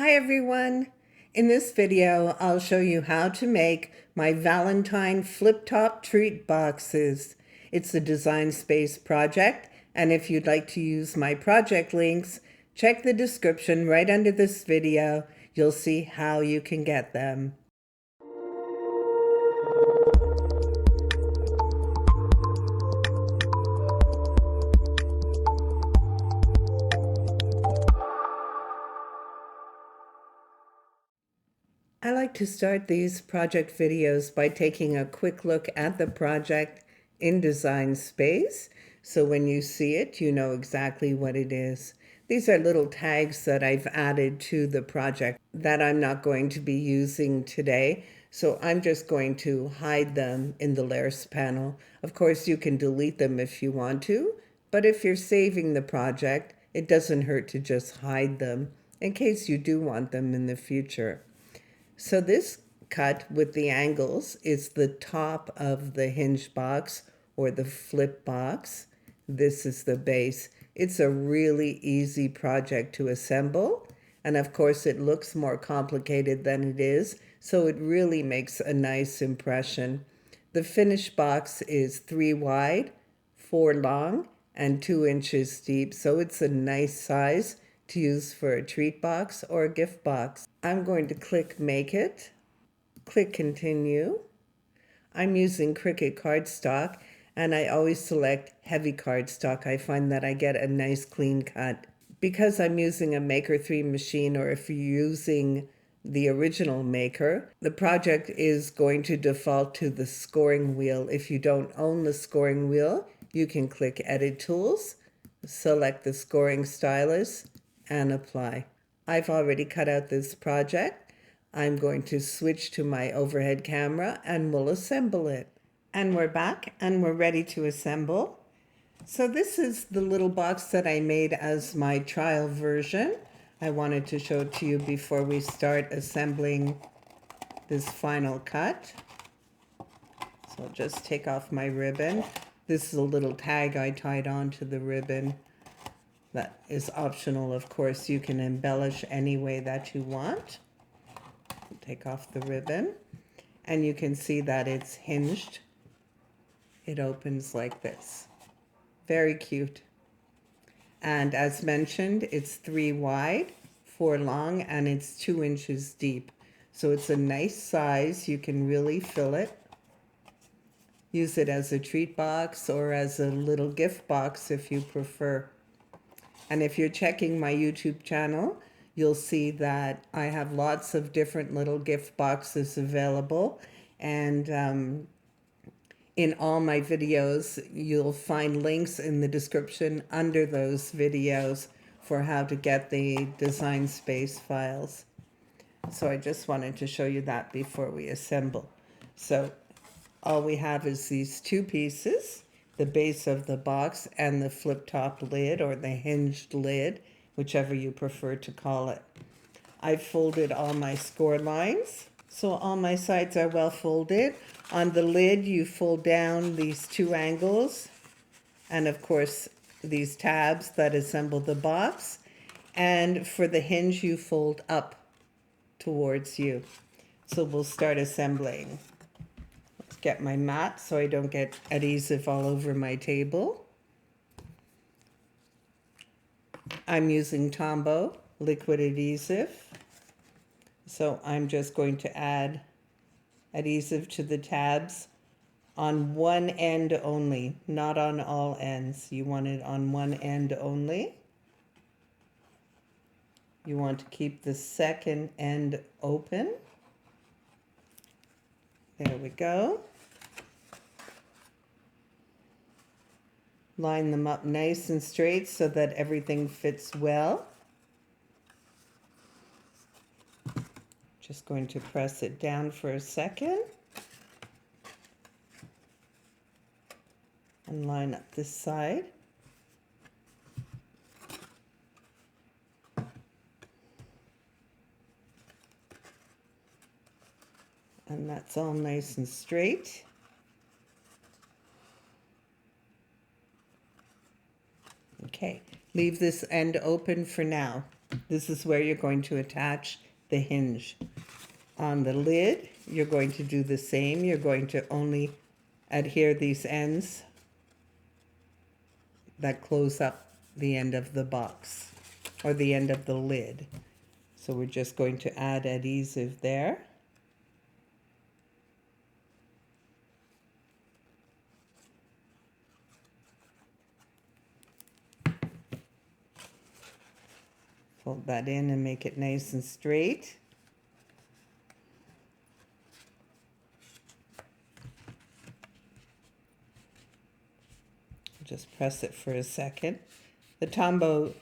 Hi everyone! In this video, I'll show you how to make my Valentine flip-top treat boxes. It's a Design Space project, and if you'd like to use my project links, check the description right under this video. You'll see how you can get them. I like to start these project videos by taking a quick look at the project in Design Space. So when you see it, you know exactly what it is. These are little tags that I've added to the project that I'm not going to be using today. So I'm just going to hide them in the layers panel. Of course, you can delete them if you want to, but if you're saving the project, it doesn't hurt to just hide them in case you do want them in the future. So this cut with the angles is the top of the hinge box or the flip box. This is the base. It's a really easy project to assemble. And of course it looks more complicated than it is, so it really makes a nice impression. The finished box is 3 wide, 4 long, and 2 inches deep, so it's a nice size to use for a treat box or a gift box. I'm going to click Make It, click Continue. I'm using Cricut cardstock, and I always select heavy cardstock. I find that I get a nice clean cut. Because I'm using a Maker 3 machine, or if you're using the original Maker, the project is going to default to the scoring wheel. If you don't own the scoring wheel, you can click Edit Tools, select the scoring stylus, and apply. I've already cut out this project. I'm going to switch to my overhead camera and we'll assemble it. And we're back and we're ready to assemble. So this is the little box that I made as my trial version. I wanted to show it to you before we start assembling this final cut. So I'll just take off my ribbon. This is a little tag I tied onto the ribbon. That is optional, of course. You can embellish any way that you want. Take off the ribbon, and you can see that it's hinged. It opens like this. Very cute. And as mentioned, it's 3 wide, 4 long, and it's 2 inches deep. So it's a nice size. You can really fill it. Use it as a treat box or as a little gift box if you prefer. And if you're checking my YouTube channel, you'll see that I have lots of different little gift boxes available. And in all my videos, you'll find links in the description under those videos for how to get the Design Space files. So I just wanted to show you that before we assemble. So all we have is these 2 pieces. The base of the box and the flip-top lid or the hinged lid, whichever you prefer to call it. I've folded all my score lines, so all my sides are well folded. On the lid, you fold down these 2 angles, and of course, these tabs that assemble the box. And for the hinge, you fold up towards you. So we'll start assembling. Get my mat so I don't get adhesive all over my table. I'm using Tombow liquid adhesive. So I'm just going to add adhesive to the tabs on one end only, not on all ends. You want it on one end only. You want to keep the second end open. There we go. Line them up nice and straight so that everything fits well. Just going to press it down for a second. And line up this side. And that's all nice and straight. Okay, leave this end open for now. This is where you're going to attach the hinge. On the lid, you're going to do the same. You're going to only adhere these ends that close up the end of the box or the end of the lid. So we're just going to add adhesive there. Fold that in and make it nice and straight. Just press it for a second. The Tombow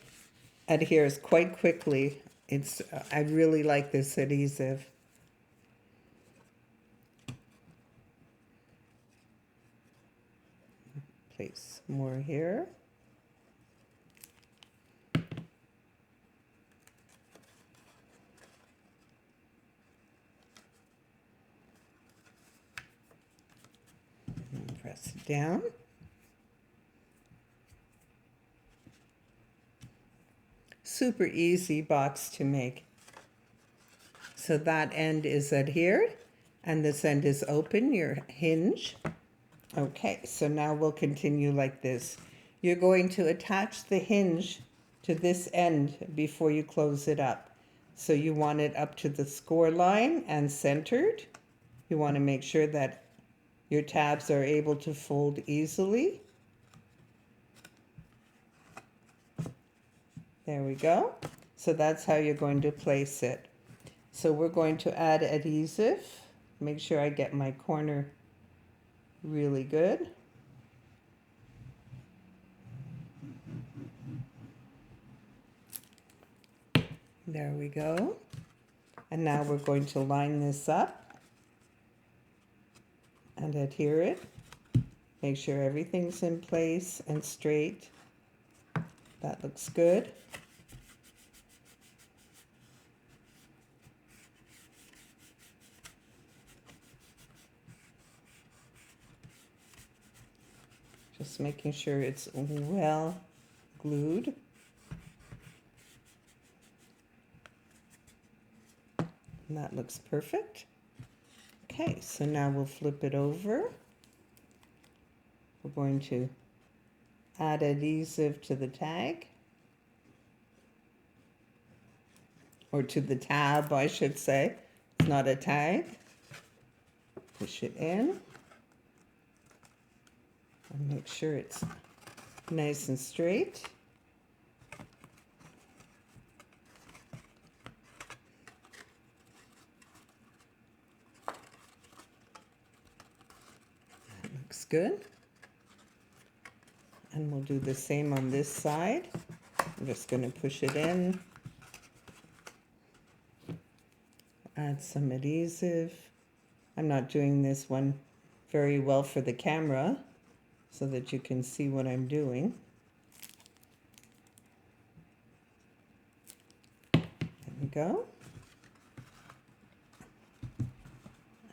adheres quite quickly. I really like this adhesive. Place more here. And press it down. Super easy box to make. So that end is adhered and this end is open, your hinge. Okay, so now we'll continue like this. You're going to attach the hinge to this end before you close it up. So you want it up to the score line and centered. You want to make sure that your tabs are able to fold easily. There we go. So that's how you're going to place it. So we're going to add adhesive. Make sure I get my corner really good. There we go. And now we're going to line this up and adhere it. Make sure everything's in place and straight. That looks good. Just making sure it's well glued. And that looks perfect. Okay, so now we'll flip it over. We're going to add adhesive to the tag. Or to the tab, I should say. It's not a tag. Push it in. And make sure it's nice and straight. That looks good. And we'll do the same on this side. I'm just going to push it in. Add some adhesive. I'm not doing this one very well for the camera, so that you can see what I'm doing. There we go.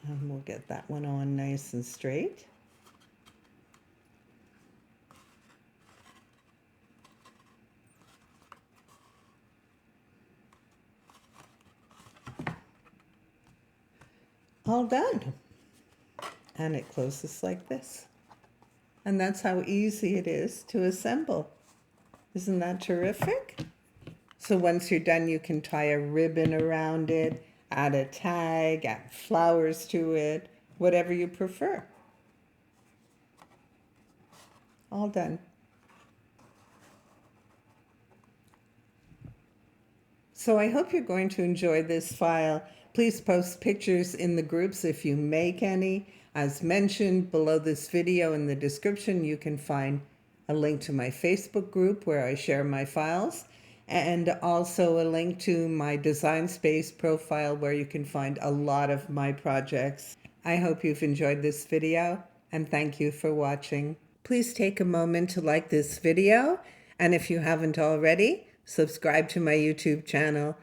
And we'll get that one on nice and straight. All done. And it closes like this. And that's how easy it is to assemble. Isn't that terrific? So once you're done, you can tie a ribbon around it, add a tag, add flowers to it, whatever you prefer. All done. So I hope you're going to enjoy this file. Please post pictures in the groups if you make any. As mentioned, below this video in the description, you can find a link to my Facebook group where I share my files, and also a link to my Design Space profile where you can find a lot of my projects. I hope you've enjoyed this video, and thank you for watching. Please take a moment to like this video, and if you haven't already, subscribe to my YouTube channel